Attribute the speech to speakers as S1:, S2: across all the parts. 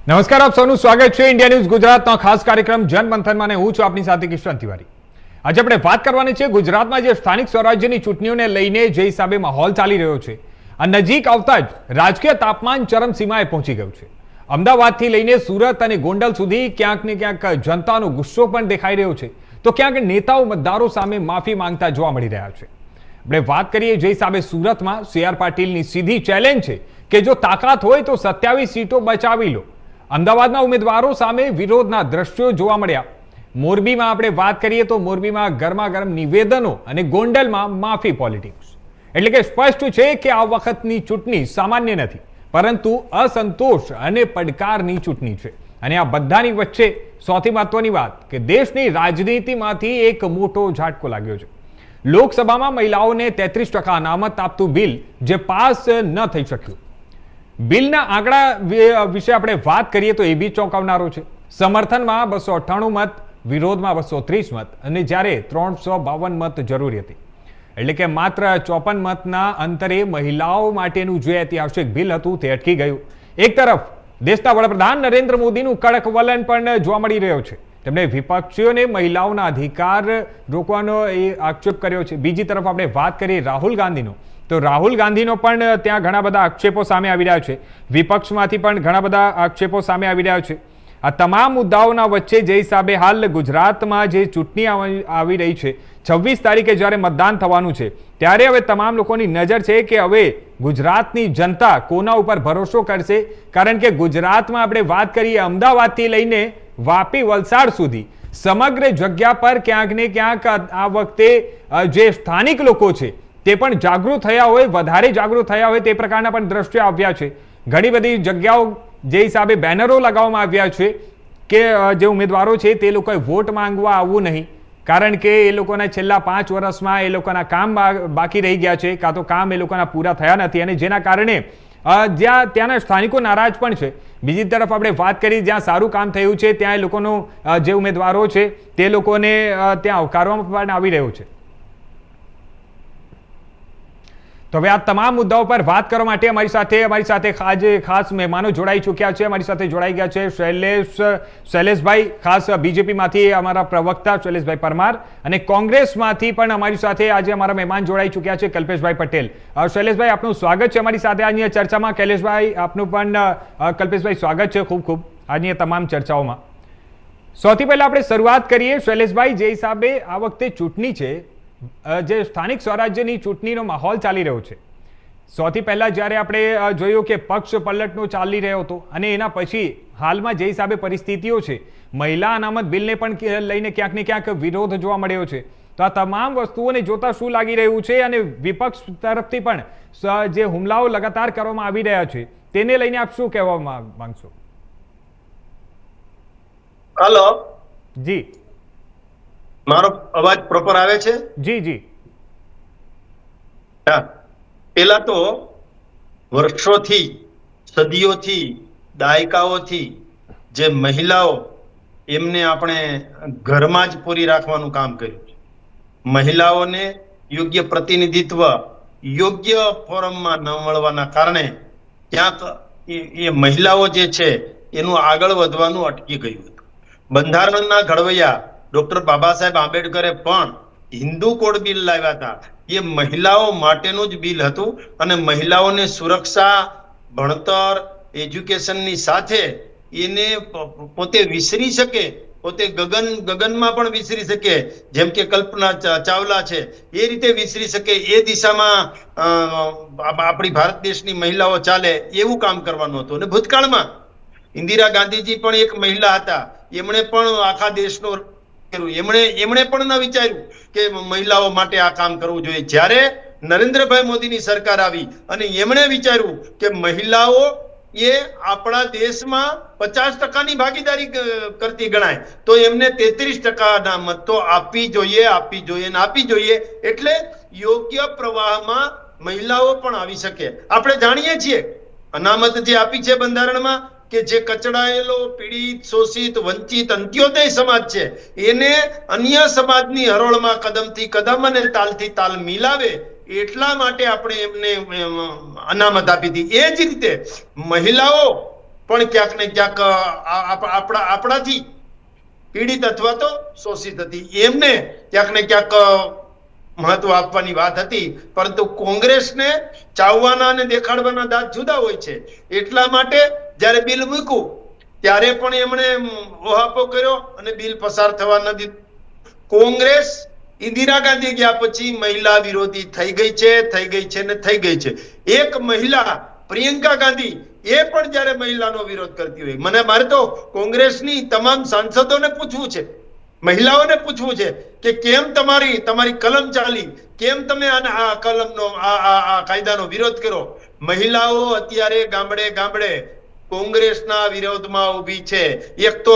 S1: નમસ્કાર, આપ સૌનું સ્વાગત છે ઇન્ડિયા ન્યૂઝ ગુજરાતનો ખાસ કાર્યક્રમ જનમંથનમાં અને હું છું આપની સાથે કિશન તિવારી। આજે આપણે વાત કરવાની છે ગુજરાતમાં જે સ્થાનિક સ્વરાજ્યની ચૂંટણીઓને લઈને જે હિસાબે માહોલ ચાલી રહ્યો છે, આ નજીક આવતા જ રાજકીય તાપમાન ચરમસીમાએ પહોંચી ગયું છે। અમદાવાદથી લઈને સુરત અને ગોંડલ સુધી ક્યાંક ને ક્યાંક જનતાનો ગુસ્સો પણ દેખાઈ રહ્યો છે, તો ક્યાંક નેતાઓ મતદારો સામે માફી માંગતા જોવા મળી રહ્યા છે। આપણે વાત કરીએ જે હિસાબે સુરતમાં CR પાટીલની સીધી ચેલેન્જ છે કે જો તાકાત હોય તો 27 સીટો બચાવી લો। અમદાવાદના ઉમેદવારો સામે વિરોધના દ્રશ્યો જોવા મળ્યા। મોરબીમાં આપણે વાત કરીએ તો મોરબીમાં ગરમાગરમ નિવેદનો અને ગોંડલમાં માફી પોલિટિક્સ। એટલે કે સ્પષ્ટ છે કે આ વખતની ચૂંટણી સામાન્ય નથી, પરંતુ અસંતોષ અને પડકારની ચૂંટણી છે। અને આ બધાની વચ્ચે સૌથી મહત્વની વાત કે દેશની રાજનીતિમાંથી એક મોટો ઝાટકો લાગ્યો છે। લોકસભામાં મહિલાઓને 33% અનામત આપતું બિલ જે પાસ ન થઈ શક્યું। બિલના આંકડા વિશે આપણે વાત કરીએ તો એ બી ચોંકાવનારો છે। સમર્થનમાં 298 મત, વિરોધમાં 230 મત અને જ્યારે 352 મત જરૂરી હતી। એટલે કે માત્ર 54 મતના અંતરે મહિલાઓ માટેનું જે ઐતિહાસિક બિલ હતું તે અટકી ગયું। એક તરફ દેશના વડાપ્રધાન નરેન્દ્ર મોદીનું કડક વલણ પણ જોવા મળી રહ્યો છે। તેમણે વિપક્ષીઓને મહિલાઓના અધિકાર રોકવાનો આક્ષેપ કર્યો છે। બીજી તરફ આપણે વાત કરીએ રાહુલ ગાંધીનો, તો રાહુલ ગાંધીનો પણ ત્યાં ઘણા બધા આક્ષેપો સામે આવી રહ્યા છે। વિપક્ષમાંથી પણ ઘણા બધા આક્ષેપો સામે આવી રહ્યા છે। આ તમામ મુદ્દાઓના વચ્ચે જે હિસાબે હાલ ગુજરાતમાં જે ચૂંટણી આવી રહી છે, 26 તારીખે જ્યારે મતદાન થવાનું છે, ત્યારે હવે તમામ લોકોની નજર છે કે હવે ગુજરાતની જનતા કોના ઉપર ભરોસો કરશે। કારણ કે ગુજરાતમાં આપણે વાત કરીએ અમદાવાદથી લઈને વાપી, વલસાડ સુધી સમગ્ર જગ્યા પર ક્યાંક ને ક્યાંક આ વખતે જે સ્થાનિક લોકો છે તે પણ જાગૃત થયા હોય, વધારે જાગૃત થયા હોય તે પ્રકારના પણ દ્રશ્યો આવ્યા છે। ઘણી બધી જગ્યાઓ જે હિસાબે બેનરો લગાવવામાં આવ્યા છે કે જે ઉમેદવારો છે તે લોકોએ વોટ માંગવા આવવું નહીં, કારણ કે એ લોકોના છેલ્લા 5 વર્ષમાં એ લોકોના કામ બાકી રહી ગયા છે, કાં તો કામ એ લોકોના પૂરા થયા નથી અને જેના કારણે ત્યાંના સ્થાનિકો નારાજ પણ છે। બીજી તરફ આપણે વાત કરી જ્યાં સારું કામ થયું છે ત્યાં એ લોકોનો જે ઉમેદવારો છે તે લોકોને ત્યાં આવકારવામાં પણ આવી રહ્યો છે। તો હવે આ તમામ મુદ્દાઓ પર વાત કરવા માટે અમારી સાથે આજે ખાસ મહેમાનો જોડાઈ ચૂક્યા છે। અમારી સાથે જોડાઈ ગયા છે શૈલેષભાઈ, ખાસ બીજેપીમાંથી અમારા પ્રવક્તા શૈલેષભાઈ પરમાર, અને કોંગ્રેસમાંથી પણ અમારી સાથે આજે અમારા મહેમાન જોડાઈ ચૂક્યા છે કલ્પેશભાઈ પટેલ। શૈલેષભાઈ, આપનું સ્વાગત છે અમારી સાથે આજની ચર્ચામાં। કૈલેશભાઈ, આપનું પણ કલ્પેશભાઈ સ્વાગત છે ખૂબ ખૂબ આજની તમામ ચર્ચાઓમાં। સૌથી પહેલા આપણે શરૂઆત કરીએ શૈલેષભાઈ, જે હિસાબે આ વખતે ચૂંટણી છે, જે સ્થાનિક સ્વરાજ્યની ચૂંટણીનો માહોલ ચાલી રહ્યો છે, સૌથી પહેલા જ્યારે આપણે જોયું કે પક્ષ પલટનો ચાલી રહ્યો હતો અને એના પછી હાલમાં જે હિસાબે પરિસ્થિતિઓ છે, મહિલા અનામત બિલને પણ લઈને ક્યાંક ને ક્યાંક વિરોધ જોવા મળ્યો છે, તો આ તમામ વસ્તુઓને જોતા શું લાગી રહ્યું છે અને વિપક્ષ તરફથી પણ જે હુમલાઓ લગાતાર કરવામાં આવી રહ્યા છે તેને લઈને આપ શું કહેવા માંગશો?
S2: હેલો
S1: જી,
S2: મારો અવાજ પ્રોપર આવે છે?
S1: જી જી।
S2: હા, પેલા તો વર્ષોથી, સદીઓથી, દાયકાઓથી જે મહિલાઓ એમને આપણે ઘરમાં જ પૂરી રાખવાનું કામ કર્યું છે। મહિલાઓને યોગ્ય પ્રતિનિધિત્વ યોગ્ય ફોરમમાં ન મળવાના કારણે ક્યાંક એ મહિલાઓ જે છે એનું આગળ વધવાનું અટકી ગયું હતું। બંધારણના ઘડવૈયા ડોક્ટર બાબા સાહેબ આંબેડકરે પણ હિન્દુ કોડ બિલ લાવ્યા હતા। એ મહિલાઓ માટેનું જ બિલ હતું અને મહિલાઓને સુરક્ષા, ભણતર, એજ્યુકેશનની સાથે એને પોતે વિસરી શકે, પોતે ગગનમાં પણ વિસરી શકે, જેમ કે કલ્પના ચાવલા છે એ રીતે વિસરી શકે, એ દિશામાં આપણી ભારત દેશની મહિલાઓ ચાલે એવું કામ કરવાનું હતું। અને ભૂતકાળમાં ઇન્દિરા ગાંધીજી પણ એક મહિલા હતા, એમણે પણ આખા દેશનો એમણે પણ ન વિચાર્યું કે મહિલાઓ માટે આ કામ કરવું જોઈએ। જ્યારે નરેન્દ્રભાઈ મોદીની સરકાર આવી અને એમણે વિચાર્યું કે મહિલાઓ એ આપણા દેશમાં 50%ની ભાગીદારી કરતી ગણાય તો એમને 33% મત તો આપવી જોઈએ। એટલે યોગ્ય પ્રવાહમાં મહિલાઓ પણ આવી શકે। આપણે જાણીએ છીએ અનામત જે આપી છે બંધારણમાં કે જે કચડાયેલો, પીડિત, શોષિત, વંચિત, અંત્યોદય સમાજ છે એને અન્ય સમાજની હરોળમાં કદમથી કદમ અને તાલથી તાલ મિલાવે એટલા માટે આપણે એમને અનામત આપી હતી। એ જ રીતે મહિલાઓ પણ ક્યાંક ને ક્યાંક આપણાથી પીડિત અથવા તો શોષિત હતી, એમને ક્યાંક ને ક્યાંક મહત્વ આપવાની વાત હતી. પરંતુ કોંગ્રેસને ચાવવાના અને દેખાડવાના દાંત જુદા હોય છે. એટલા માટે જ્યારે બિલ મૂક્યું ત્યારે પણ એમણે ઓહાપો કર્યો અને બિલ પસાર થવા ન દીધું. કોંગ્રેસ ઇન્દિરા ગાંધી ગયા પછી મહિલા વિરોધી થઈ ગઈ છે. એક મહિલા પ્રિયંકા ગાંધી એ પણ જ્યારે મહિલાનો વિરોધ કરતી હોય, મારે તો કોંગ્રેસની તમામ સાંસદોને પૂછવું છે, મહિલાઓને પૂછવું છે કે કેમ તમારી કલમ ચાલી, કેમ તમે આ કલમનો આ કાયદાનો વિરોધ કર્યો. મહિલાઓ અત્યારે ગામડે ગામડે કોંગ્રેસના વિરોધમાં ઊભી છે. એક તો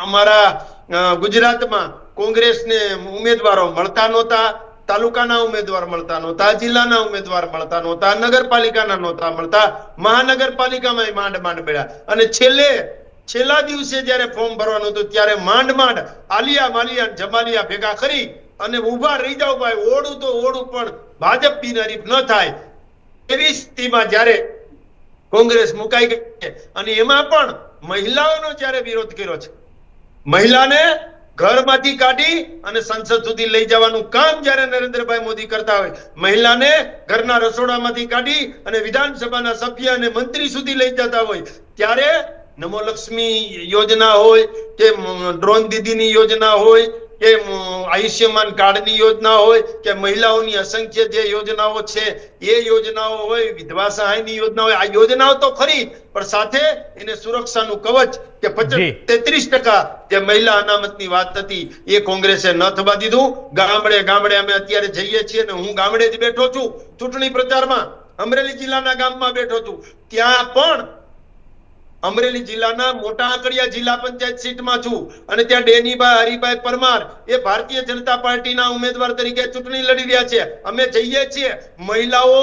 S2: અમારા ગુજરાતમાં કોંગ્રેસને ઉમેદવારો મળતા નહોતા, તાલુકાના ઉમેદવાર મળતા નહોતા, જિલ્લાના ઉમેદવાર મળતા નહોતા, નગરપાલિકાના નહોતા મળતા, મહાનગરપાલિકામાં માંડ મળ્યા. અને છેલ્લા દિવસે જ્યારે ફોર્મ ભરવાનું હતું ત્યારે માંડ આલિયા માલિયા જમાલિયા ભેગા કરી અને ઉભા રહી જાવ ભાઈ, ઓળું તો ઓળું પણ ભાજપ બિનહરીફ ન થાય એવી સ્થિતિમાં જ્યારે કોંગ્રેસ મુકાઈ ગઈ છે. અને એમાં પણ મહિલાઓનો જ્યારે વિરોધ કર્યો છે, મહિલાને ઘરમાંથી કાઢી અને સંસદ સુધી લઈ જવાનું કામ જ્યારે નરેન્દ્રભાઈ મોદી કરતા હોય, મહિલાને ઘરના રસોડામાંથી કાઢી અને વિધાનસભાના સભ્ય અને મંત્રી સુધી લઈ જતા હોય, ત્યારે નમો લક્ષ્મી યોજના હોય કે ડ્રોન દીદીની યોજના હોય કે આયુષ્યમાન કાર્ડની યોજના હોય કે મહિલાઓની અસંખ્ય જે યોજનાઓ છે એ યોજનાઓ હોય, વિધવા સહાયની યોજના હોય, આ યોજનાઓ તો ખરી, પણ સાથે એને સુરક્ષાનું કવચ કે 33% જે મહિલા અનામતની વાત હતી એ કોંગ્રેસે ન થવા દીધું. ગામડે ગામડે અમે અત્યારે જઈએ છીએ ને હું ગામડે જ બેઠો છું ચૂંટણી પ્રચારમાં, અમરેલી જિલ્લાના ગામમાં બેઠો છું. ત્યાં પણ અમરેલી જિલ્લાના મોટા આંકડિયા જિલ્લા પંચાયત સીટમાં છું અને ત્યાં ડેનીભાઈ હરિભાઈ પરમાર એ ભારતીય જનતા પાર્ટીના ઉમેદવાર તરીકે ચૂંટણી લડી રહ્યા છે. અમે જઈએ છીએ, મહિલાઓ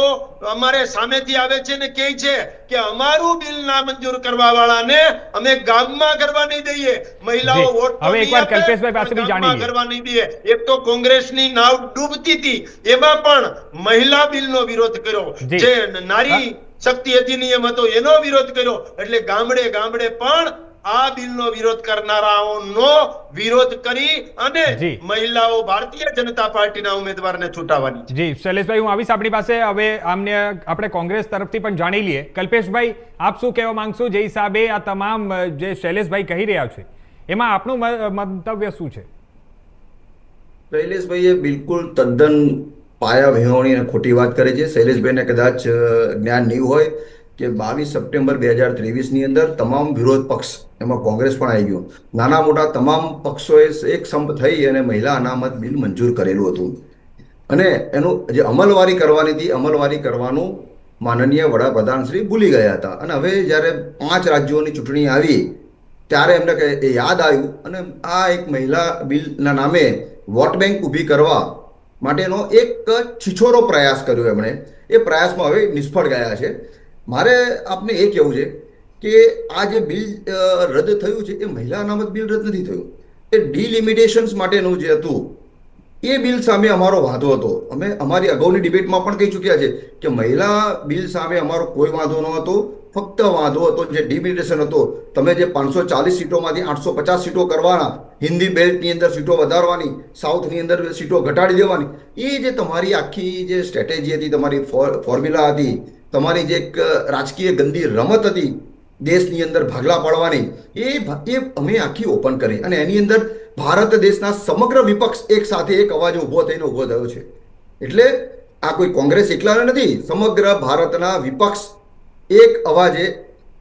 S2: અમારે સામેથી આવે છે ને કહે છે કે અમારું બિલ ના મંજૂર કરવા વાળાને અમે ગામમાં કરવા નહીં દઈએ. મહિલાઓ વોટ કરવા નહીં દઈએ. એક તો કોંગ્રેસની નાવ ડૂબતી હતી, એમાં પણ મહિલા બિલનો વિરોધ કર્યો, જે નારી શક્તિ અધિનિયમ હતો એનો વિરોધ કર્યો. એટલે ગામડે ગામડે પણ આ બિલનો વિરોધ કરનારાઓનો વિરોધ કરી અને મહિલાઓ ભારતીય જનતા પાર્ટીના ઉમેદવારને છૂટાવવાની છે.
S1: જી શૈલેષભાઈ, હું આવીશ આપણી પાસે. હવે આપણે કોંગ્રેસ તરફથી પણ જાણી લઈએ. કલ્પેશભાઈ, આપ શું કહેવા માંગશો જે હિસાબે આ તમામ જે શૈલેષભાઈ કહી રહ્યા છે એમાં આપનું મંતવ્ય શું છે?
S3: શૈલેષભાઈએ બિલકુલ તદ્દન પાયા વિહોણી અને ખોટી વાત કરે છે. શૈલેષભાઈને કદાચ જ્ઞાન નહીં હોય કે 22 સપ્ટેમ્બર 2023ની અંદર તમામ વિરોધ પક્ષ, એમાં કોંગ્રેસ પણ આવી ગયું, નાના મોટા તમામ પક્ષોએ એક સંપ થઈ અને મહિલા અનામત બિલ મંજૂર કરેલું હતું. અને એનું જે અમલવારી કરવાની હતી, અમલવારી કરવાનું માનનીય વડાપ્રધાન શ્રી ભૂલી ગયા હતા. અને હવે જ્યારે 5 રાજ્યોની ચૂંટણી આવી ત્યારે એમને યાદ આવ્યું અને આ એક મહિલા બિલના નામે વોટ બેંક ઊભી કરવા માટેનો એક છીછોરો પ્રયાસ કર્યો એમણે. એ પ્રયાસમાં હવે નિષ્ફળ ગયા છે. મારે આપને એ કહેવું છે કે આ જે બિલ રદ થયું છે એ મહિલા અનામત બિલ રદ નથી થયું, એ ડિલિમિટેશન્સ માટેનું જે હતું એ બિલ સામે અમારો વાંધો હતો. અમે અમારી અગાઉની ડિબેટમાં પણ કહી ચૂક્યા છે કે મહિલા બિલ સામે અમારો કોઈ વાંધો ન હતો. ફક્ત વાંધો હતો જે ડિલિમિટેશન હતો. તમે જે 540 સીટોમાંથી 850 સીટો કરવાના, હિન્દી બેલ્ટની અંદર સીટો વધારવાની, સાઉથની અંદર સીટો ઘટાડી દેવાની, એ જે તમારી આખી જે સ્ટ્રેટેજી હતી, તમારી ફોર્મ્યુલા હતી, તમારી જે એક રાજકીય ગંદી રમત હતી દેશની અંદર ભાગલા પાડવાની, એ અમે આખી ઓપન કરી. અને એની અંદર ભારત દેશના સમગ્ર વિપક્ષ એક સાથે એક અવાજ ઊભો થઈને ઊભો થયો છે. એટલે આ કોઈ કોંગ્રેસ એકલા નથી, સમગ્ર ભારતના વિપક્ષ એક અવાજે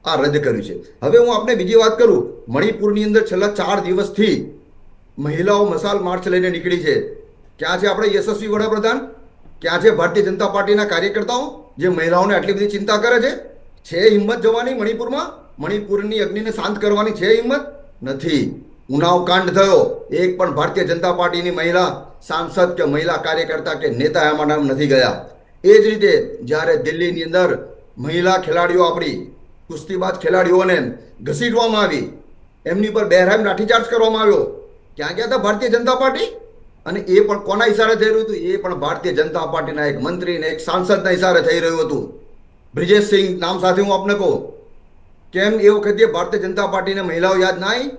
S3: આ રદ કર્યું છે. હવે હું આપને બીજી વાત કરું, મણિપુરની અંદર છેલ્લા 4 દિવસથી મહિલાઓ મશાલ માર્ચ લઈને નીકળી છે. ક્યાં છે આપણે યશસ્વી વડાપ્રધાન? ક્યાં છે ભારતીય જનતા પાર્ટીના કાર્યકર્તાઓ જે મહિલાઓને આટલી બધી ચિંતા કરે છે? છે હિંમત જવાની મણિપુરમાં? મણિપુરની અગ્નિને શાંત કરવાની છે હિંમત? નથી. ઉનાવ કાંડ થયો, એક પણ ભારતીય જનતા પાર્ટીની મહિલા સાંસદ કે મહિલા કાર્યકર્તા કે નેતા એમાં નથી ગયા. એ જ રીતે જ્યારે દિલ્હીની અંદર મહિલા ખેલાડીઓ, આપણી કુસ્તીબાજ ખેલાડીઓને ઘસીટવામાં આવી, એમની પર બેરહેમ લાઠીચાર્જ કરવામાં આવ્યો, ક્યાં ગયા હતા ભારતીય જનતા પાર્ટી? અને એ પણ કોના ઇશારે થઈ રહ્યું હતું? એ પણ ભારતીય જનતા પાર્ટીના એક મંત્રી ને એક સાંસદના ઇશારે થઈ રહ્યું હતું. બ્રિજેશ સિંહ નામ સાથે હું આપને કહું, કેમ એ વખતે ભારતીય જનતા પાર્ટીને મહિલાઓ યાદ ના આવી?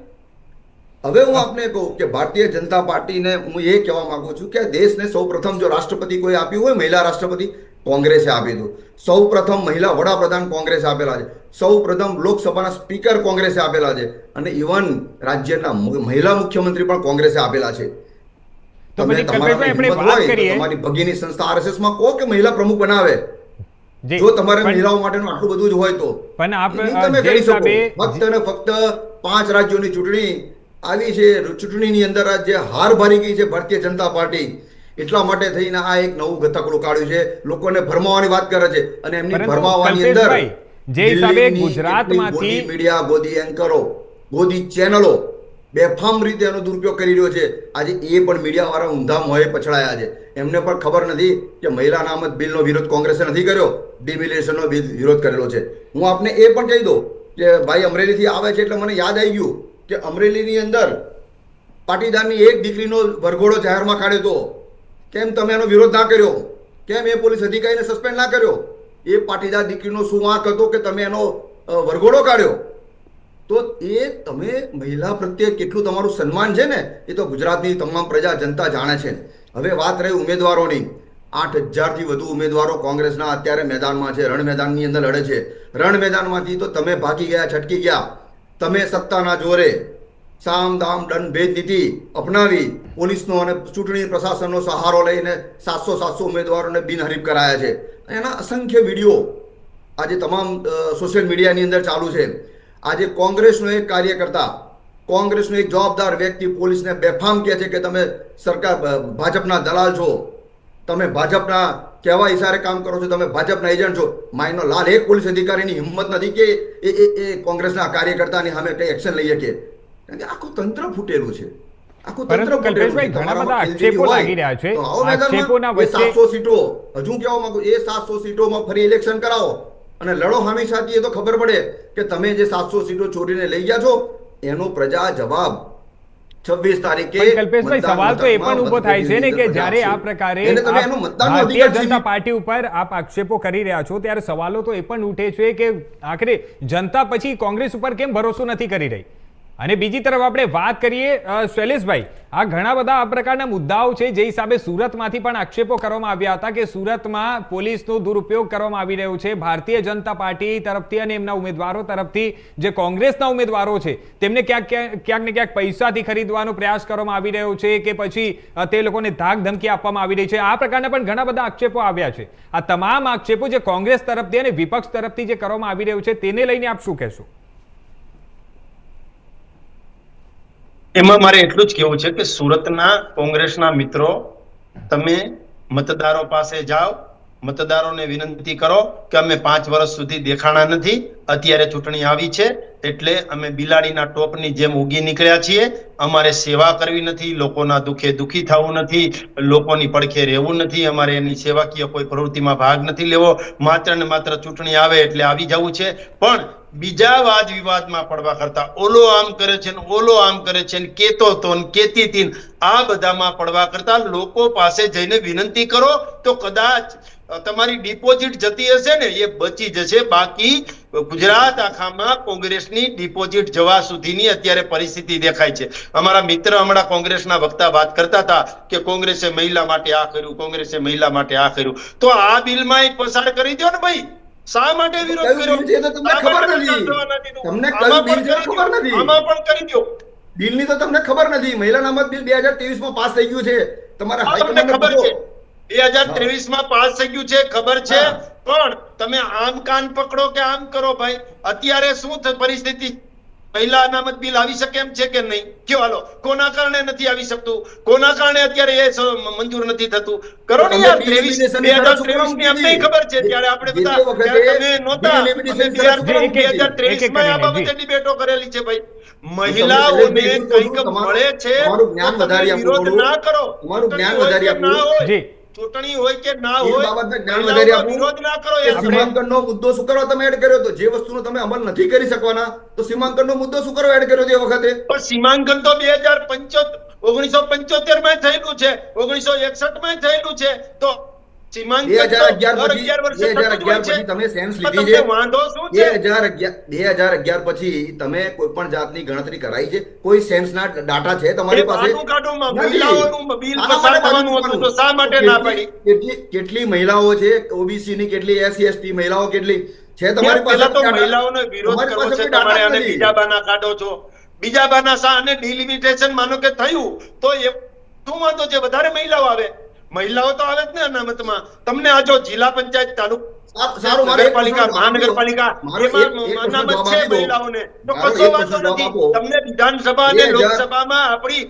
S3: હવે હું આપને કહું કે ભારતીય જનતા પાર્ટીને હું એ કહેવા માંગુ છું કે દેશને સૌ પ્રથમ જો રાષ્ટ્રપતિ કોઈ આપ્યું હોય, મહિલા રાષ્ટ્રપતિ કોંગ્રેસે આપી દીધું. સૌ પ્રથમ મહિલા વડાપ્રધાન કોંગ્રેસે આપેલા છે. સૌ પ્રથમ લોકસભાના સ્પીકર કોંગ્રેસે આપેલા છે. અને ઇવન રાજ્યના મહિલા મુખ્યમંત્રી પણ કોંગ્રેસે આપેલા છે.
S1: તો
S3: તમે
S1: પછી
S3: તમારા
S1: કલ્પેશભાઈ આપણે
S3: હિંમત
S1: વાત
S3: હોય તો
S1: કરીએ.
S3: તમારી ભગીની સંસ્થા RSS માં કહો કે મહિલા પ્રમુખ બનાવે.
S1: જી,
S3: જો તમારે
S1: પણ-
S3: મહિલાઓ માટેનું આટલું બધું જ હોય તો
S1: પણ આપ
S3: નહીં તમે
S1: જે
S3: કરી શકો.
S1: હિસાબે
S3: ફક્ત ને ફક્ત 5 રાજ્યોની ચૂંટણી આવી છે. ચૂંટણીની અંદર આ જે હાર ભારી ગઈ છે ભારતીય જનતા પાર્ટી, એટલા માટે થઈને આ એક નવું ગતકડું કાઢ્યું છે. લોકોને ભરમાવાની વાત કરે છે અને એમની
S1: પરંતુ
S3: ભરમાવાની અંદર
S1: કલ્પેશભાઈ, જે હિસાબે
S3: દિલ્હીની
S1: ગુજરાતમાંથી-
S3: કેટલી ગોદી મીડિયા, ગોદી એન્કરો, ગોદી ચેનલો બેફામ રીતે એનો દુરુપયોગ કરી રહ્યો છે. આજે એ પણ મીડિયા વાળા ઊંધા મોએ પછડાયા છે. એમને પણ ખબર નથી કે મહિલા અનામત બિલનો વિરોધ કોંગ્રેસે નથી કર્યો, ડિમિલેશનનો વિરોધ કરેલો છે. હું આપને એ પણ કહી દઉં કે ભાઈ અમરેલીથી આવે છે એટલે મને યાદ આવી ગયું કે અમરેલીની અંદર પાટીદારની એક દીકરીનો વરઘોડો જાહેરમાં કાઢ્યો હતો. કેમ તમે એનો વિરોધ ના કર્યો? કેમ એ પોલીસ અધિકારીને સસ્પેન્ડ ના કર્યો? એ પાટીદાર દીકરીનો શું વાંક હતો કે તમે એનો વરઘોડો કાઢ્યો? તો એ તમે મહિલા પ્રત્યે કેટલું તમારું સન્માન છે ને, એ તો ગુજરાતની તમામ પ્રજા જનતા જાણે છે. હવે વાત રહી ઉમેદવારોની. 8,000થી વધુ ઉમેદવારો કોંગ્રેસના અત્યારે મેદાનમાં છે, રણ મેદાનની અંદર લડે છે. રણ મેદાનમાંથી તો તમે ભાગી ગયા, છટકી ગયા. તમે સત્તાના જોરે સામ દામ દંડ ભેદ નીતિ અપનાવી પોલીસનો અને ચૂંટણી પ્રશાસનનો સહારો લઈને 700 ઉમેદવારોને બિનહરીફ કરાયા છે. એના અસંખ્ય વિડીયો આજે તમામ સોશિયલ મીડિયાની અંદર ચાલુ છે. આજે કોંગ્રેસનો એક કાર્યકર્તા, કોંગ્રેસનો એક જવાબદાર વ્યક્તિ પોલીસને બેફામ કહે છે કે તમે સરકાર ભાજપના દલાલ છો, તમે ભાજપના કહેવા ઈશારે કામ કરો છો, તમે ભાજપના એજન્ટ છો. માયનો લાલ એક પોલીસ અધિકારીની હિંમત નથી કે એ કોંગ્રેસના કાર્યકર્તાની સામે કઈ એક્શન લઈ શકે. કારણ કે આખું તંત્ર ફૂટેલું છે. આખું તંત્ર
S1: પરંતુ
S3: ફૂટેલું છે.
S1: કલ્પેશભાઈ, ઘણા બધા
S3: તમારામાં
S1: આક્ષેપો
S3: હોય
S1: લાગી રહ્યા છે.
S3: તો આવો મેદાનમાં.
S1: આક્ષેપોના
S3: એ
S1: વચ્ચે
S3: 700 સીટો હજુ કહેવા માંગુ, એ 700 સીટોમાં ફરી ઇલેક્શન કરાવો અને લડો હામી સાથે. તો ખબર પડે કે તમે જે 700 સીટો ચોરીને લઈ ગયા છો એનો પ્રજા જવાબ 26 તારીખે
S1: પણ કલ્પેશભાઈ,
S3: મતદાન
S1: સવાલ તો એ પણ
S3: મથકમાં
S1: ઊભો થાય છે ને કે
S3: મતદાનની
S1: જ્યારે આ
S3: અંદર
S1: પ્રકારે
S3: એને તમે
S1: આપ
S3: એનો મતદાનનો
S1: ભારતીય
S3: અધિકાર
S1: જનતા
S3: છીનવી-
S1: પાર્ટી ઉપર આપ આક્ષેપો કરી રહ્યા છો, ત્યારે સવાલો તો એ પણ ઉઠે છે કે આખરે જનતા પછી કોંગ્રેસ ઉપર કેમ ભરોસો નથી કરી રહી? અને બીજી તરફ આપણે વાત કરીએ શૈલેષભાઈ, આ ઘણા બધા આ પ્રકારના મુદ્દાઓ છે જે હિસાબે સુરતમાંથી પણ આક્ષેપો કરવામાં આવ્યા હતા કે સુરતમાં પોલીસનો દુરુપયોગ કરવામાં આવી રહ્યો છે. ભારતીય જનતા પાર્ટી તરફથી અને એમના ઉમેદવારો તરફથી જે કોંગ્રેસના ઉમેદવારો છે તેમને ક્યાંક ને ક્યાંક પૈસાથી ખરીદવાનો પ્રયાસ કરવામાં આવી રહ્યો છે કે પછી તે લોકોને ધાક ધમકી આપવામાં આવી રહી છે. આ પ્રકારના પણ ઘણા બધા આક્ષેપો આવ્યા છે. આ તમામ આક્ષેપો જે કોંગ્રેસ તરફથી અને વિપક્ષ તરફથી જે કરવામાં આવી રહ્યું છે તેને લઈને આપ શું કહેશો?
S2: એમાં મારે એટલું જ કહેવું છે કે સુરતના કોંગ્રેસના મિત્રો, તમે મતદારો પાસે જાઓ, મતદારોને વિનંતી કરો કે અમે 5 વર્ષ સુધી દેખાણા નથી, અત્યારે ચૂંટણી આવી છે એટલે અમે બિલાડીના ટોપની જેમ ઉગી નીકળ્યા છીએ. અમારે સેવા કરવી નથી, લોકોના દુઃખે દુઃખી થવું નથી, લોકોની પડખે રહેવું નથી, અમારે એની સેવાકીય કોઈ પ્રવૃત્તિમાં ભાગ નથી લેવો. માત્ર ને માત્ર ચૂંટણી આવે એટલે આવી જવું છે. પણ બીજા વાદ વિવાદમાં પડવા કરતા ઓલો આમ કરે છે ને ઓલો આમ કરે છે ને કેતો તો ને કેતી તી, આ બધામાં પડવા કરતા લોકો પાસે જઈને વિનંતી કરો તો કદાચ તમારી ડિપોઝિટ જતી હશે ને એ બચી જશે. બાકી ગુજરાત આખામાં કોંગ્રેસની ડિપોઝિટ જવા સુધીની અત્યારે પરિસ્થિતિ દેખાય છે. અમારા મિત્ર હમણાં કોંગ્રેસના વક્તા વાત કરતા હતા કે કોંગ્રેસે મહિલા માટે આ કર્યું, કોંગ્રેસે મહિલા માટે આ કર્યું. તો આ બિલમાં પસાર કરી દો ને ભાઈ. શા માટે વિરોધ કર્યો?
S3: તમને ખબર નથી. તમને કયું બિલ છે ખબર નથી.
S2: આમાં પણ કરી દો.
S3: બિલની તો તમને ખબર નથી. મહિલા અનામત બિલ 2023 માં પાસ થઈ ગયું છે. તમારા
S2: તમને
S3: હાઈકમાન્ડને
S2: ખબર છે
S3: પૂછો.
S2: 2023 માં પાસ થઈ ગયું છે, ખબર છે. પણ તમે આમ કાન પકડો કે આમ કરો ભાઈ. અત્યારે શું પરિસ્થિતિ? મહિલા અનામત બિલ આવી શકે એમ છે કે નહીં? કયો હાલો, કોના કારણે નથી આવી શકતું? કોના કારણે અત્યારે એ મંજૂર નથી થતું? કરો ને યાર. 2023 ની અમને ખબર છે ત્યારે આપણે બધા ત્યારે તમે નહોતા. 2023 માં આ બાબતે ડિબેટો કરેલી છે ભાઈ. મહિલાઓને કંઈક મળે છે તો તમે વિરોધ ના કરો. ચૂંટણી હોય કે ના હોય, વિરોધ ના કરો.
S3: સીમાંકનનો મુદ્દો શું કરવા તમે એડ કર્યો હતો? જે વસ્તુનો તમે અમલ નથી કરી શકવાના તો સીમાંકનનો મુદ્દો શું કરવા એડ કર્યો તે વખતે?
S2: પણ સીમાંકન તો 1975 માં થયેલું છે, 1961 માં થયેલું છે. તો સીમાંકન તો
S3: 2011
S2: દર 11 વર્ષે થતું જ હોય છે.
S3: પછી તમે સેન્સ
S2: એમાં
S3: લીધી
S2: તમને
S3: છે.
S2: વાંધો શું છે?
S3: 2011 પછી તમે કોઈ પણ જાતની ગણતરી કરાઈ છે? કોઈ સેન્સના ડાટા છે તમારી
S2: એ
S3: પાસે?
S2: બાનું કાઢોમાં
S3: નથી.
S2: મહિલાઓનું બિલ
S3: આના
S2: પસાર
S3: માટે
S2: થવાનું
S3: બાનું
S2: હતું તો શા માટે ના પાડી?
S3: કેટલી મહિલાઓ છે? ઓબીસી ની કેટલી, SC ST મહિલાઓ કેટલી છે તમારી પાસે?
S2: પેલા તો
S3: data?
S2: મહિલાઓનો વિરોધ
S3: તમારી
S2: કરવો
S3: પાસે
S2: છે
S3: કોઈ data
S2: તમારે,
S3: જ
S2: અને
S3: નથી.
S2: બીજા બાના કાઢો છો. બીજા બાના શા? અને ડિલિમિટેશન માનો કે થયું તો એ શું વાંધો છે? વધારે મહિલાઓ આવે. મહિલાઓ તો આવે જ ને અનામતમાં. તમને આ જો જિલ્લા પંચાયત, તાલુકા
S3: સારું, મારો એક
S2: નગરપાલિકા,
S3: પ્રશ્નનો જવાબ આપી દો.
S2: મહાનગરપાલિકા
S3: મારો
S2: એમાં
S3: એક પ્રશ્નનો
S2: અનામત
S3: જવાબ
S2: છે
S3: આપી દો.
S2: મહિલાઓને, તો
S3: મારો
S2: કશો
S3: એક
S2: વાંધો
S3: પ્રશ્નનો જવાબ
S2: નથી.
S3: આપો.
S2: તમને વિધાનસભા અને
S3: 2000
S2: લોકસભામાં આપણી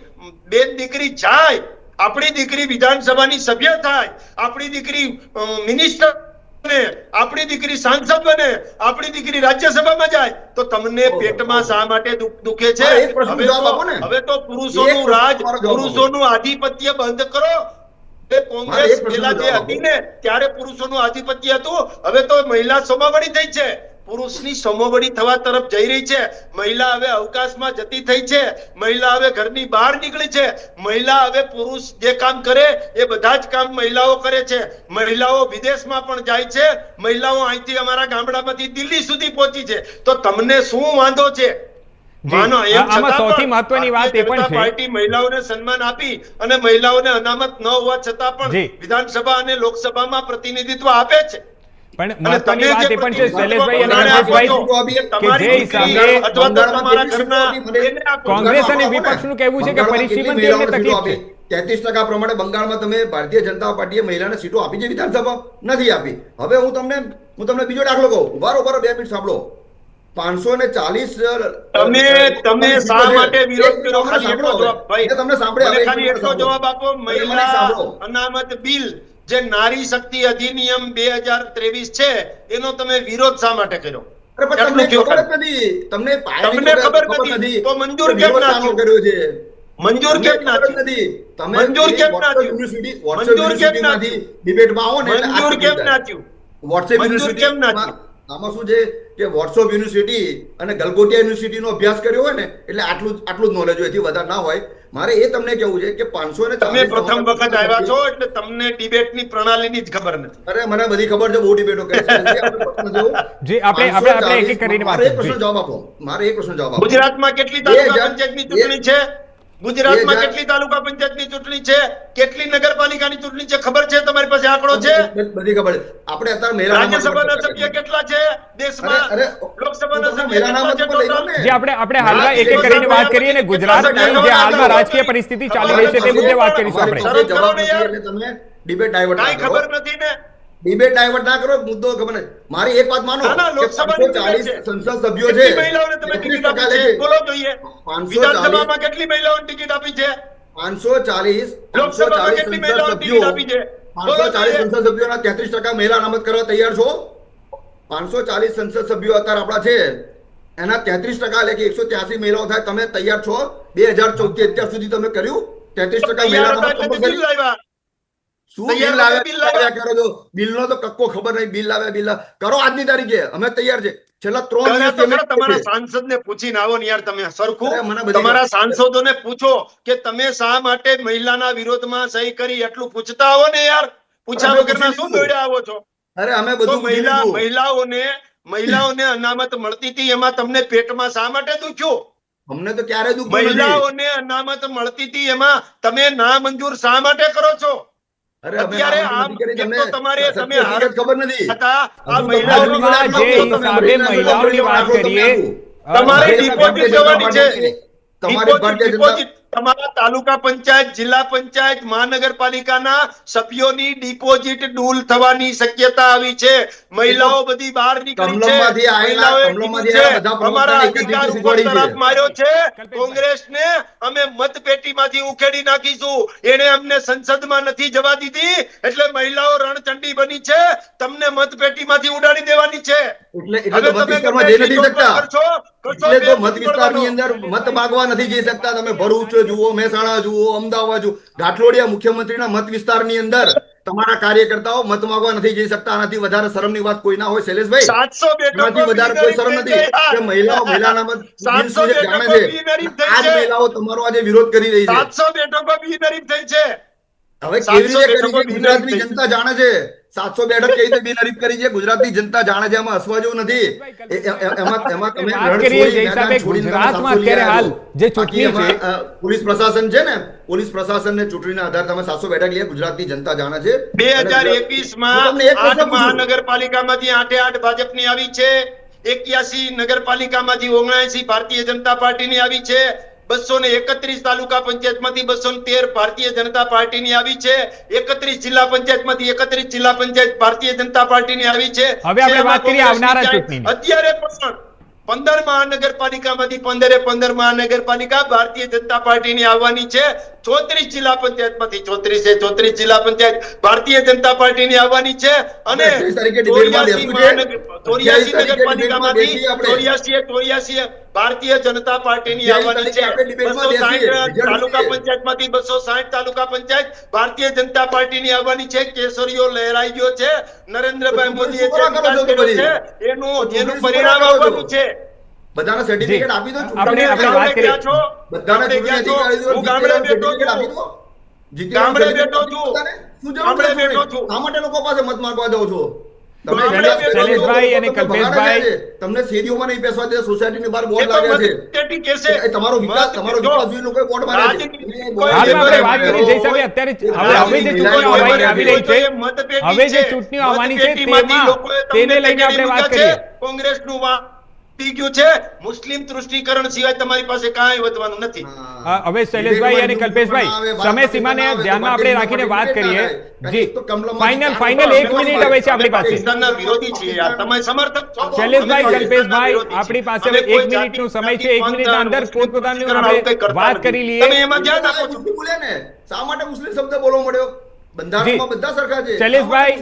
S2: બેન દીકરી જાય, આપણી દીકરી વિધાનસભાની સભ્ય થાય, આપણી દીકરી મિનિસ્ટર બને, આપણી દીકરી સાંસદ બને, આપણી દીકરી રાજ્યસભામાં જાય, તો તમને
S3: ઓહો,
S2: પેટમાં શા માટે દુખે છે?
S3: મારો એક પ્રશ્નનો જવાબ આપો ને.
S2: હવે તો પુરુષોનું
S3: એક
S2: રાજ,
S3: પ્રશ્નનો જવાબ આપો.
S2: પુરુષોનું આધિપત્ય બંધ કરો. એ
S3: મારે
S2: કોંગ્રેસ
S3: એક પ્રશ્નનો
S2: પેલા જે
S3: જવાબ આપો.
S2: હતી ને ત્યારે પુરુષોનું આધિપત્ય હતું. હવે તો મહિલા સમોવડી થઈ છે, પુરુષની સમોવડી થવા તરફ જઈ રહી છે. મહિલા હવે અવકાશમાં જતી થઈ છે, મહિલા હવે ઘરની બહાર નીકળી છે, મહિલા હવે પુરુષ જે કામ કરે એ બધા જ કામ મહિલાઓ કરે છે. મહિલાઓ વિદેશમાં પણ જાય છે, મહિલાઓ અહીંથી અમારા ગામડામાંથી દિલ્હી સુધી પહોંચી છે. તો તમને શું વાંધો છે? માનો એમ
S1: આમાં
S2: છતાં
S1: સૌથી
S2: પણ
S1: મહત્વની વાત એ પણ
S2: ભારતીય
S1: છે.
S2: જનતા પાર્ટી મહિલાઓને સન્માન આપી અને મહિલાઓને અનામત ન હોવા છતાં પણ
S1: જી.
S2: વિધાનસભા અને લોકસભામાં પ્રતિનિધિત્વ આપે છે.
S1: પણ
S2: અને
S1: મહત્વની
S2: તમે
S1: વાત
S2: જે
S1: એ પણ છે,
S2: પ્રતિનિધિત્વ
S1: શૈલેષભાઈ અને
S2: બધાને આપો છો,
S1: રમેશભાઈ,
S2: એ
S1: કે
S2: તમારી
S1: જે
S2: દીકરી
S1: હિસાબે
S2: અથવા તો તમારા ઘરના એને આપો.
S1: કોંગ્રેસ અને
S3: બંગાળમાં
S1: વિપક્ષનું કહેવું છે કે
S3: બંગાળમાં
S1: પરિસીમનથી
S3: કેટલી
S1: એમને
S3: મહિલાઓને
S1: તકલીફ
S3: સીટો
S1: છે.
S3: આપી? 33% પ્રમાણે બંગાળમાં તમે ભારતીય જનતા પાર્ટીએ મહિલાને સીટો આપી છે વિધાનસભા? નથી આપી. હવે હું તમને બીજો દાખલો કહું. ઉભારો 2 મિનિટ સાંભળો. 540
S2: તમે શા માટે વિરોધ કર્યો? ખાલી એટલો જવાબ ભાઈ,
S3: મેં તમને સાંભળ્યા.
S2: મને
S3: હવે
S2: ખાલી એટલો જવાબ આપો.
S3: મને
S2: મહિલા
S3: સાંભળો.
S2: અનામત બિલ જે નારી શક્તિ અધિનિયમ 2023 છે એનો તમે વિરોધ શા માટે કર્યો?
S3: અરે પણ તમને
S2: એટલું કયો
S3: ખબર
S2: ખાલી.
S3: જ નથી. તમને પાયાની
S2: તમને ખબર
S3: ખબર
S2: નથી તો મંજૂર
S3: કે
S2: કેમ
S3: વિરોધ
S2: ના
S3: શાનો
S2: થયું?
S3: કર્યો છે?
S2: મંજૂર
S3: તમને
S2: કેમ ના
S3: ખબર જ
S2: થયું?
S3: નથી. તમે
S2: મંજૂર કેમ ના થયું?
S3: વોટ્સએપ
S2: મંજૂર કેમ ના
S3: યુનિવર્સિટીમાંથી
S2: થયું?
S3: ડિબેટમાં આવો ને એટલે આ
S2: મંજૂર કેમ
S3: તકલીફ
S2: ના
S3: થાય.
S2: થયું?
S3: વોટ્સએપ
S2: મંજૂર કેમ ના થયું?
S3: આમાં શું છે કે વોટ્સએપ યુનિવર્સિટી અને ગલગોટિયા યુનિવર્સિટીનો અભ્યાસ કર્યો હોય ને એટલે આટલું જ નોલેજ હોય, એથી વધારે ના હોય. મારે એ તમને કેવું છે કે 540
S2: તમે પ્રથમ વખત આવ્યા છો એટલે તમને ડિબેટની પ્રણાલીની જ ખબર નથી.
S3: અરે મને બધી ખબર છે, બહુ ડિબેટો કરી છે. આપણે પ્રશ્ન જોવો.
S1: જી, આપણે એક એક કરીને વાત
S3: મારે એક
S1: કરીએ.
S3: પ્રશ્ન જવાબ આપો. મારે એક પ્રશ્ન જવાબ આપો.
S2: ગુજરાતમાં કેટલી તાલુકા
S3: 2000
S2: પંચાયતની ચૂંટણી છે? ગુજરાતમાં
S3: 2000
S2: કેટલી તાલુકા પંચાયતની ચૂંટણી છે? કેટલી નગરપાલિકાની ચૂંટણી છે? ખબર છે? તમારી પાસે આંકડો છે?
S3: બધી ખબર છે. આપણે અત્યારે મહિલા
S2: રાજ્યસભાના સભ્ય કેટલા છે દેશમાં?
S3: અરે,
S2: લોકસભાના
S3: હું તમને
S2: સભ્ય
S3: મહિલા
S2: કેટલા છે
S3: નામ જ લઈ લઉં
S2: total?
S3: ને.
S1: જે આપણે હાલમાં એક એક કરીને વાત કરીએ ને, ગુજરાતની જે હાલમાં રાજકીય પરિસ્થિતિ ચાલી રહી છે તે મુદ્દે વાત કરીશું
S3: અમારી
S1: આપણે.
S3: પાસે જવાબ નથી એટલે તમે ડિબેટ ડાયવર્ટ ના
S2: કાંઈ
S3: કરો.
S2: ખબર નથી ને?
S3: ડિબેટ ડાયવર્ટ ના કરો, મુદ્દો ખબર નથી. મારી એક વાત માનો
S2: ના, ના,
S3: કે
S2: લોકસભાની
S3: 540
S2: ટિકિટ છે.
S3: સંસદ સભ્યો છે,
S2: કેટલી મહિલાઓને તમે
S3: 33%
S2: ટિકિટ આપી
S3: લે
S2: છે?
S3: છે.
S2: બોલો જોઈએ.
S3: 540
S2: વિધાનસભામાં કેટલી મહિલાઓને ટિકિટ આપી છે?
S3: 540
S2: લોકસભામાં કેટલી મહિલાઓને ટિકિટ આપી છે? બોલો
S3: 540
S2: જોઈએ.
S3: સંસદ સભ્યોના 33% મહિલા અનામત કરવા તૈયાર છો? 540 સંસદ સભ્યો અત્યારે આપણા છે, એના 33% એટલે કે 183 મહિલાઓ થાય. તમે તૈયાર છો? 2014 થી અત્યાર સુધી તમે કર્યું? 33% મહિલા
S2: તૈયાર હતા
S3: અનામત
S2: એટલે
S3: compulsory?
S2: બિલ લાવ્યા.
S3: શું
S2: તૈયાર
S3: બિલ
S2: હતા, બિલ લાવ્યા.
S3: લાવ્યા કરો છો? બિલનો તો કક્કો ખબર નહીં. બિલ લાવ્યા, બિલ કરો આજની તારીખે. અમે તૈયાર છે. છેલ્લા 3
S2: કર્યા
S3: દિવસ
S2: તો ખરા. તમારા સાંસદને પૂછીને આવો ને યાર. તમે સરખું
S3: અરે મને બધી
S2: તમારા
S3: ખબર.
S2: સાંસદોને પૂછો કે તમે શા માટે મહિલાના વિરોધમાં સહી કરી, એટલું પૂછતા આવો ને યાર. પૂછ્યા
S3: અમે
S2: વગરના
S3: પૂછી
S2: શું
S3: લીધું.
S2: દોડ્યા આવો છો?
S3: અરે અમે
S2: તો
S3: બધું પૂછી લીધું.
S2: મહિલાઓને અનામત મળતી હતી, એમાં તમને પેટમાં શા માટે દુખ્યું?
S3: અમને તો ક્યારે દુખ્યું નથી.
S2: મહિલાઓને અનામત મળતી હતી, એમાં તમે ના મંજૂર શા માટે કરો છો?
S3: અરે અમે
S2: અત્યારે
S3: નામ નથી કરી.
S2: એક તો તમારે
S3: સત્ય
S2: તમે
S3: હકીકત ખબર નથી.
S2: હતા આ
S3: હજુ
S2: મહિલાઓનો
S1: હાલમાં જે હિસાબે મહિલાઓની વાત કરીએ,
S2: તમારી
S3: ભારતીય
S2: ડિપોઝિટ
S3: જનતા
S2: જવાની છે.
S3: પાર્ટી- તમારી ભારતીય જનતા
S2: ડિપોઝિટ તમારા તાલુકા પંચાયત, જિલ્લા પંચાયત, મહાનગરપાલિકાના સભ્યોની ડિપોઝિટ ડૂલ થવાની શક્યતા આવી છે. મહિલાઓ બધી બહાર નીકળી છે.
S3: કમલમમાંથી આયેલા-
S2: મહિલાઓએ
S3: કમલમમાંથી
S2: કીધું
S3: આયેલા બધા
S2: છે, અમારા
S3: પ્રવક્તાને એક જ
S2: અધિકાર
S3: રીતે
S2: ઉપર
S3: શીખવાડી છે.
S2: તરફ માર્યો છે. કોંગ્રેસને અમે મતપેટીમાંથી ઉખેડી નાખીશું. એને અમને સંસદમાં નથી જવા દીધી, એટલે મહિલાઓ રણચંડી બની છે. તમને મતપેટીમાંથી ઉડાડી દેવાની છે.
S3: એટલે
S2: હવે
S3: તો મત
S2: તમે
S3: વિસ્તારમાં
S2: ગમે
S3: જઈ નથી
S2: એટલી
S3: શકતા.
S2: કરશો,
S3: એટલે તો મત
S2: બે
S3: વિસ્તારની અંદર મત માગવા નથી જઈ શકતા. તમે ભરૂચ જુઓ, મહેસાણા જુઓ, અમદાવાદ જુઓ, ઘાટલોડિયા મુખ્યમંત્રીના મત વિસ્તારની અંદર તમારા કાર્યકર્તાઓ મત માંગવા નથી જઈ શકતા. આનાથી વધારે શરમની વાત કોઈ ના હોય શૈલેષભાઈ.
S2: 700 બેઠકો
S3: એનાથી વધારે કોઈ શરમ નથી કે મહિલાના મત બિલ
S2: 700
S3: વિશે જાણે
S2: બેઠકો
S3: છે.
S2: બિનહરીફ થઈ
S3: આ જ
S2: છે.
S3: મહિલાઓ તમારો આજે વિરોધ કરી રહી છે.
S2: 700 બેઠકો બિનહરીફ થઈ છે.
S3: હવે કેવી
S2: 700
S3: રીતે કરી
S2: બેઠકો
S3: છે ગુજરાતની
S2: બિનહરીફ થઈ
S3: જનતા જાણે છે. 700 બેઠક કેવી રીતે બિનહરીફ કરી છે ગુજરાતની જનતા જાણે છે, એમાં હસવા જેવું નથી. એમાં તમે
S1: વાત કરીએ જે હિસાબે ગુજરાતમાં અત્યારે હાલ જે ચૂંટણી છે,
S3: પોલીસ પ્રશાસન છે ને, પોલીસ પ્રશાસનને ચૂંટણીના આધારે તમે 700 બેઠક લઈએ, ગુજરાતની જનતા જાણે છે.
S2: 2021માં 8 મહાનગરપાલિકામાંથી 8 ભાજપની આવી છે, 81 નગરપાલિકામાંથી 79 ભારતીય જનતા પાર્ટીની આવી છે, 231 તાલુકા પંચાયતમાંથી 213 ભારતીય જનતા પાર્ટીની આવી છે, 31 જિલ્લા પંચાયતમાંથી 31 જિલ્લા પંચાયત ભારતીય જનતા પાર્ટીની આવી છે.
S1: હવે આપણે વાત કરીએ આવનારા ચૂંટણીની.
S2: અત્યારે પણ 15 મહાનગરપાલિકામાંથી 15 મહાનગરપાલિકા ભારતીય જનતા પાર્ટીની આવવાની છે, 34 જિલ્લા પંચાયતમાંથી 34 જિલ્લા પંચાયત ભારતીય જનતા પાર્ટીની આવવાની છે, અને 84 નગરપાલિકામાંથી 84 ભારતીય જનતા પાર્ટીની આવવાની છે, 260 તાલુકા પંચાયતમાંથી 260 તાલુકા પંચાયત ભારતીય જનતા પાર્ટીની આવવાની છે. કેસરીઓ લહેરાઈ ગયો છે, નરેન્દ્રભાઈ મોદીએ જે વિકાસ કર્યો છે એનું પરિણામ આવવાનું છે.
S3: બધાના સર્ટિફિકેટ આપી દો.
S1: આપણે વાત કરીએ છો,
S3: બધાના ચૂંટણી અધિકારીઓ
S2: હું ગામડે બેઠો
S3: આપી દો.
S2: ગામડે બેઠો છું,
S3: શું
S2: ગામડે
S3: જરૂર
S2: બેઠો
S3: છે?
S2: છું.
S3: શા માટે લોકો પાસે મત માંગવા જાઓ છો? તમે
S1: શૈલેષભાઈ અને કલ્પેશભાઈ,
S3: તમને શેરીઓમાં નહીં બેસવા દે, સોસાયટીની બહાર
S2: એ
S3: બોર્ડ
S2: તો
S3: લાગ્યા છે.
S2: મતપેટી કહેશે.
S3: એ તમારો વિકાસ જોઈ લોકોએ વોટ માર્યા છે.
S1: હાલમાં આપણે વાત કરીએ જે હિસાબે અત્યારે હવે જે ચૂંટણીઓ આવી રહી છે, હવે જે ચૂંટણીઓ આવવાની છે તેને લઈને આપણે વાત કરીએ.
S2: કોંગ્રેસનું થઈ ગયું છે, મુસ્લિમ તૃષ્ટિકરણ સિવાય તમારી પાસે કાંઈ વધવાનું નથી.
S1: હવે શૈલેષભાઈ અને કલ્પેશભાઈ, સમય સીમાને ધ્યાનમાં આપણે રાખીને વાત કરીએ. જી, ફાઇનલ 1 મિનિટ હવે છે આપણી પાસે.
S2: પાકિસ્તાનના વિરોધી છીએ યાર, તમે સમર્થક છો.
S1: શૈલેષભાઈ, કલ્પેશભાઈ, આપણી પાસે હવે 1 મિનિટનો સમય છે. 1 મિનિટના અંદર પોતપોતાની આપણે વાત કરી લઈએ.
S2: તમે એમાં ધ્યાન આપો છો.
S3: બોલે ને, શા માટે મુસ્લિમ શબ્દ બોલવા મળ્યો? બંધારણમાં બધા સરખા છે.
S1: શૈલેષભાઈ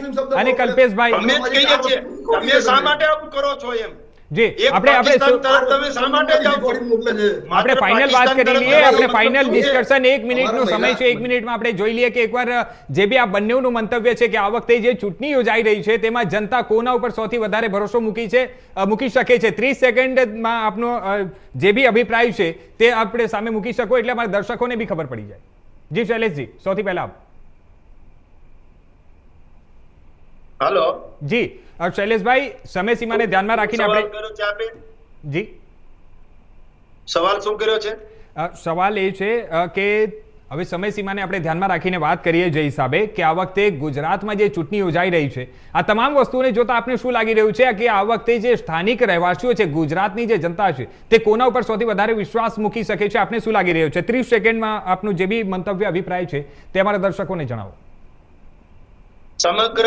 S1: અને કલ્પેશભાઈ,
S2: અમે જ કહીએ છીએ, તમે શા માટે આવું કરો છો એમ?
S1: જી, આપણે
S2: તમે શા માટે જાઓ છો?
S1: આપણે ફાઇનલ વાત કરી લઈએ. આપણે ફાઇનલ ડિસ્કશન 1 મિનિટનો સમય છે. 1 મિનિટમાં આપણે જોઈ લઈએ કે એકવાર જે બી આ બંનેનું મંતવ્ય છે કે આ વખતે જે ચૂંટણી યોજાઈ રહી છે તેમાં જનતા કોના ઉપર સૌથી વધારે ભરોસો મૂકી શકે છે. 30 સેકન્ડમાં આપનો જે બી અભિપ્રાય છે તે આપણે સામે મૂકી શકો, એટલે અમારા દર્શકોને બી ખબર પડી જાય. જી શૈલેષજી, સૌથી પહેલા આપ.
S2: હાલો
S1: જી શૈલેષભાઈ, સમય સીમાને ધ્યાનમાં રાખીને આપણે જી
S2: સવાલ શું કર્યો છે?
S1: સવાલ એ છે કે હવે સમય સીમાને આપણે ધ્યાનમાં રાખીને વાત કરીએ જે હિસાબે કે આ વખતે ગુજરાતમાં જે ચૂંટણી યોજાઈ રહી છે, આ તમામ વસ્તુઓને જોતા આપને શું લાગી રહ્યું છે કે આ વખતે જે સ્થાનિક રહેવાસીઓ છે, ગુજરાતની જે જનતા છે, તે કોના ઉપર સૌથી વધારે વિશ્વાસ મૂકી શકે છે? આપને શું લાગી રહ્યું છે? 30 સેકન્ડમાં આપનું જે બી મંતવ્ય અભિપ્રાય છે તે અમારા દર્શકોને જણાવો.
S2: સમગ્ર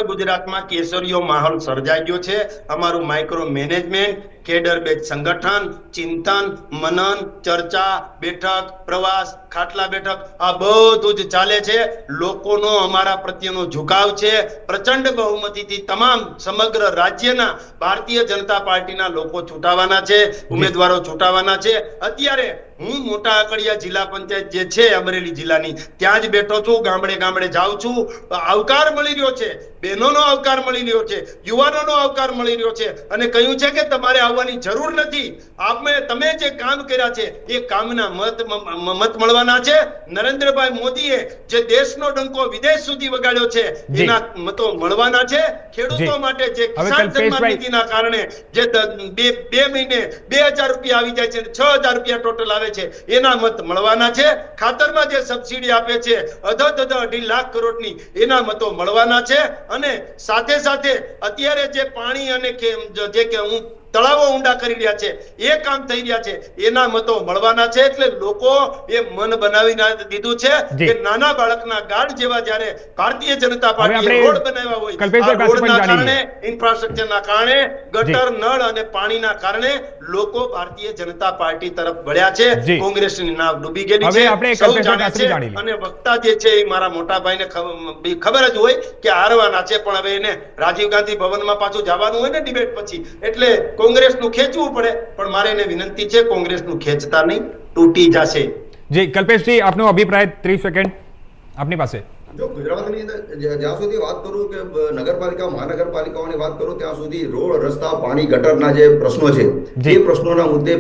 S2: ગુજરાતમાં કેસરીયો માહોલ સર્જાઈ ગયો છે. અમારું માઇક્રો મેનેજમેન્ટ, કેડર બેચ સંગઠન, ચિંતન, મનન, ચર્ચા, બેઠક, પ્રવાસ, ખાટલા બેઠક, આ બધું જ ચાલે છે. લોકોનો અમારા પ્રત્યેનો ઝુકાવ છે. પ્રચંડ બહુમતીથી તમામ સમગ્ર રાજ્યના ભારતીય જનતા પાર્ટીના લોકો ચૂંટાવાના છે, ઉમેદવારો ચૂંટાવાના છે. અત્યારે હું મોટા આકડિયા જિલ્લા પંચાયત જે છે અમરેલી જિલ્લાની, ત્યાં જ બેઠો છું. ગામડે ગામડે જાઉં છું. આવકાર મળી રહ્યો છે, બહેનોનો આવકાર મળી રહ્યો છે, યુવાનોનો આવકાર મળી રહ્યો છે, અને કહ્યું છે કે તમારે આવવાની જરૂર નથી. તમે જે કામ કર્યા છે એ કામના મત મળવાના છે. નરેન્દ્રભાઈ મોદીએ જે દેશનો ડંકો વિદેશ સુધી વગાડ્યો છે એના મતો મળવાના છે. ખેડૂતો માટે જે કિસાન સન્માન નિધિના કારણે જે 2 મહિને 2000 રૂપિયા આવી જાય છે, 6000 રૂપિયા ટોટલ આવે છે, એના મત મળવાના છે. ખાતરમાં જે સબસિડી આપે છે અધધ 2.5 લાખ કરોડની, એના મતો મળવાના છે. અને સાથે સાથે અત્યારે જે પાણી અને જે કે હું તળાવો ઊંડા કરી રહ્યા છે એ કામ થઈ રહ્યા છે, એના મતો મળવાના છે. એટલે લોકો એ મન બનાવી દીધું છે કે નાના બાળકના ગાઢ જેવા જ્યારે ભારતીય જનતા પાર્ટીએ રોડ બનાવ્યા હોય, રોડના કારણે, ઇન્ફ્રાસ્ટ્રક્ચરના કારણે, ગટર, નળ અને પાણીના કારણે લોકો ભારતીય જનતા પાર્ટી તરફ વળ્યા છે. કોંગ્રેસની નાવ ડૂબી ગયેલી છે, સૌ જાણે છે. અને વક્તા જે છે એ મારા મોટા ભાઈને ખબર જ હોય કે હારવાના છે, પણ હવે એને રાજીવ ગાંધી ભવનમાં પાછું જવાનું હોય ને ડિબેટ પછી, એટલે કોંગ્રેસનું ખેંચવું પડે. પણ મારે એને વિનંતી છે, કોંગ્રેસનું ખેંચતા નહીં, તૂટી જશે.
S1: જી કલ્પેશજી, આપનો અભિપ્રાય 30 સેકન્ડ આપની પાસે.
S3: જો ગુજરાતની અંદર જ્યાં સુધી વાત કરું કે નગરપાલિકા, મહાનગરપાલિકાઓની વાત કરું ત્યાં સુધી રોડ, રસ્તા, પાણી, ગટરના જે પ્રશ્નો છે એ પ્રશ્નોના મુદ્દે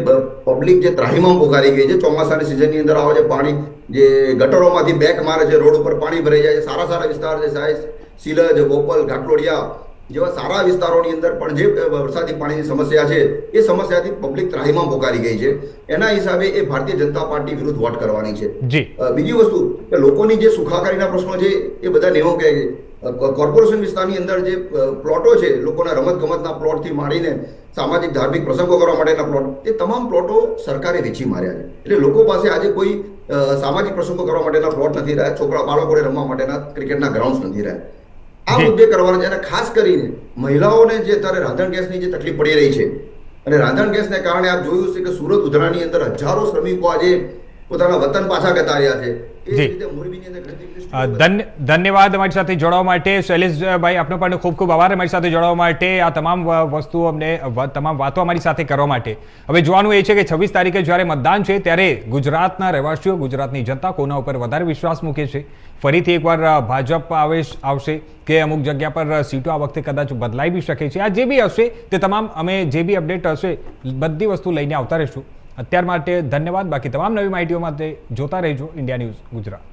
S3: પબ્લિક જે ત્રાહિમામ પોકારી ગઈ છે. ચોમાસાની સિઝનની અંદર આવે છે પાણી, જે ગટરોમાંથી બેક મારે છે, રોડ ઉપર પાણી ભરાઈ જાય છે, સારા સારા વિસ્તાર છે સાહેબ, સિલજ, બોપલ, ઘાટલોડિયા જેવા સારા વિસ્તારોની અંદર પણ જે વરસાદી પાણીની સમસ્યા છે એ સમસ્યાથી પબ્લિક ત્રાહીમામ પોકારી ગઈ છે. એના હિસાબે એ ભારતીય જનતા પાર્ટી વિરુદ્ધ વોટ કરવાની છે. બીજી વસ્તુ કે લોકોની જે સુખાકારીના પ્રશ્નો છે એ બધાને એવું કહે છે, કોર્પોરેશન વિસ્તારની અંદર જે પ્લોટો છે, લોકોના રમત ગમતના પ્લોટથી માંડીને સામાજિક ધાર્મિક પ્રસંગો કરવા માટેના પ્લોટ, એ તમામ પ્લોટો સરકારે વેચી માર્યા છે. એટલે લોકો પાસે આજે કોઈ સામાજિક પ્રસંગો કરવા માટેના પ્લોટ નથી રહ્યા, છોકરા બાળકોને રમવા માટેના ક્રિકેટના ગ્રાઉન્ડ નથી રહ્યા. આ મુદ્દે કરવાના છે. અને ખાસ કરીને મહિલાઓને જે અત્યારે રાંધણ ગેસની જે તકલીફ પડી રહી છે, અને રાંધણ ગેસને કારણે આપ જોયું છે કે સુરત ઉધનાની અંદર હજારો શ્રમિકો આજે પોતાના વતન પાછા જતા રહ્યા છે.
S1: ધન્યવાદ અમારી સાથે જોડાવા માટે. શૈલેષભાઈ, આપનો પણ ખૂબ ખૂબ આભાર અમારી સાથે જોડાવા માટે, આ તમામ વસ્તુઓ અમને તમામ વાતો અમારી સાથે કરવા માટે. હવે જોવાનું એ છે કે 26 તારીખે જ્યારે મતદાન છે ત્યારે ગુજરાતના રહેવાસીઓ, ગુજરાતની જનતા કોના ઉપર વધારે વિશ્વાસ મૂકે છે. ફરીથી એકવાર ભાજપ આવશે કે અમુક જગ્યા પર સીટો આ વખતે કદાચ બદલાઈ બી શકે છે. આ જે બી હશે તે તમામ અમે જે બી અપડેટ હશે બધી વસ્તુ લઈને આવતા રહીશું. અત્યાર માટે ધન્યવાદ. બાકી તમામ નવી માહિતીઓ માટે જોતા રહેજો ઇન્ડિયા ન્યૂઝ ગુજરાત.